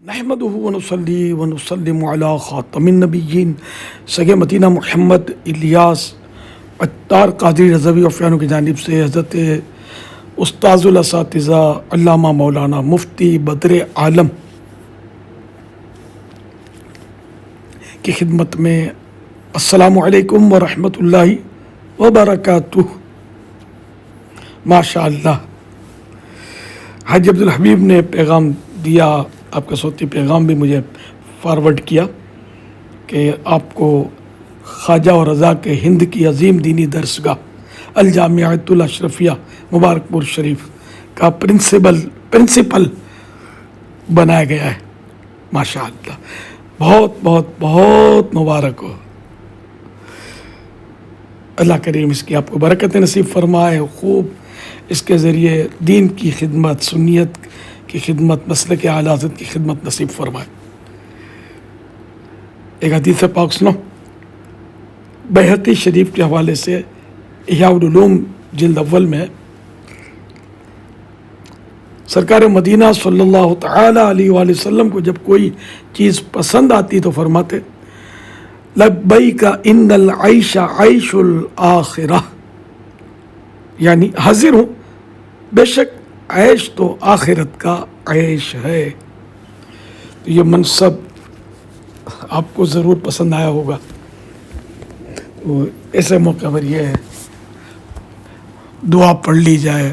نحمده ونصلي ونسلم على خاتم النبیین سگے مدینہ محمد الیاس عطار قادری رضوی عفیانو کی جانب سے حضرت استاذ الاساتذہ علامہ مولانا مفتی بدر عالم کی خدمت میں السلام علیکم ورحمۃ اللہ وبرکاتہ۔ ماشاء اللہ، حاجی عبدالحبیب نے پیغام دیا، آپ کا صوتی پیغام بھی مجھے فارورڈ کیا کہ آپ کو خواجہ و رضا کے ہند کی عظیم دینی درسگاہ الجامعۃ الاشرفیہ مبارک پور شریف کا پرنسپل بنایا گیا ہے۔ ماشاء اللہ، بہت بہت بہت مبارک ہو۔ اللہ کریم اس کی آپ کو برکت نصیب فرمائے، خوب اس کے ذریعے دین کی خدمت، سنیت کی خدمت، مسلک اعلی حضرت کی خدمت نصیب فرمائے۔ ایک حدیث پاک سنو، بیہقی شریف کے حوالے سے احیاء العلوم جلد اول میں سرکار مدینہ صلی اللہ تعالی علیہ وآلہ وسلم کو جب کوئی چیز پسند آتی تو فرماتے لبیک ان العیش عیش الآخرہ، یعنی حاضر ہوں، بے شک عیش تو آخرت کا عیش ہے۔ تو یہ منصب آپ کو ضرور پسند آیا ہوگا، تو ایسے موقع پر یہ دعا پڑھ لی جائے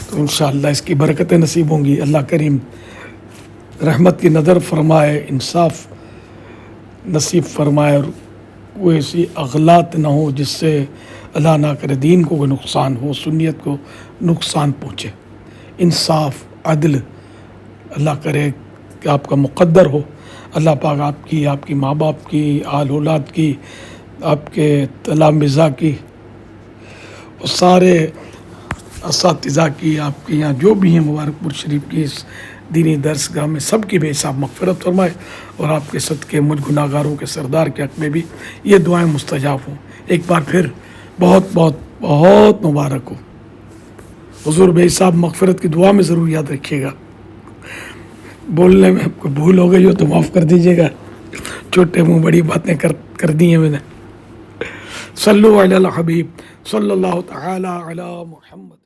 تو انشاءاللہ اس کی برکتیں نصیب ہوں گی۔ اللہ کریم رحمت کی نظر فرمائے، انصاف نصیب فرمائے، اور کوئی ایسی اغلاط نہ ہو جس سے اللہ نہ کرے دین کو کوئی نقصان ہو، سنیت کو نقصان پہنچے۔ انصاف، عدل اللہ کرے کہ آپ کا مقدر ہو۔ اللہ پاک آپ کی ماں باپ کی، آل اولاد کی، آپ کے تلامذہ کی، اور سارے اساتذہ کی، آپ کے یہاں جو بھی ہیں مبارک پور شریف کی اس دینی درسگاہ میں، سب کی بے حساب مغفرت فرمائے، اور آپ کے صدقے مجھ گناہ گاروں کے سردار کے حق میں بھی یہ دعائیں مستجاب ہوں۔ ایک بار پھر بہت بہت بہت مبارک ہو۔ حضور بے حساب مغفرت کی دعا میں ضرور یاد رکھیے گا۔ بولنے میں آپ کو بھول ہو گئی ہو تو معاف کر دیجیے گا، چھوٹے منہ بڑی باتیں کر دی ہیں میں نے۔ صلو علی الحبیب صلی اللہ تعالی علی محمد۔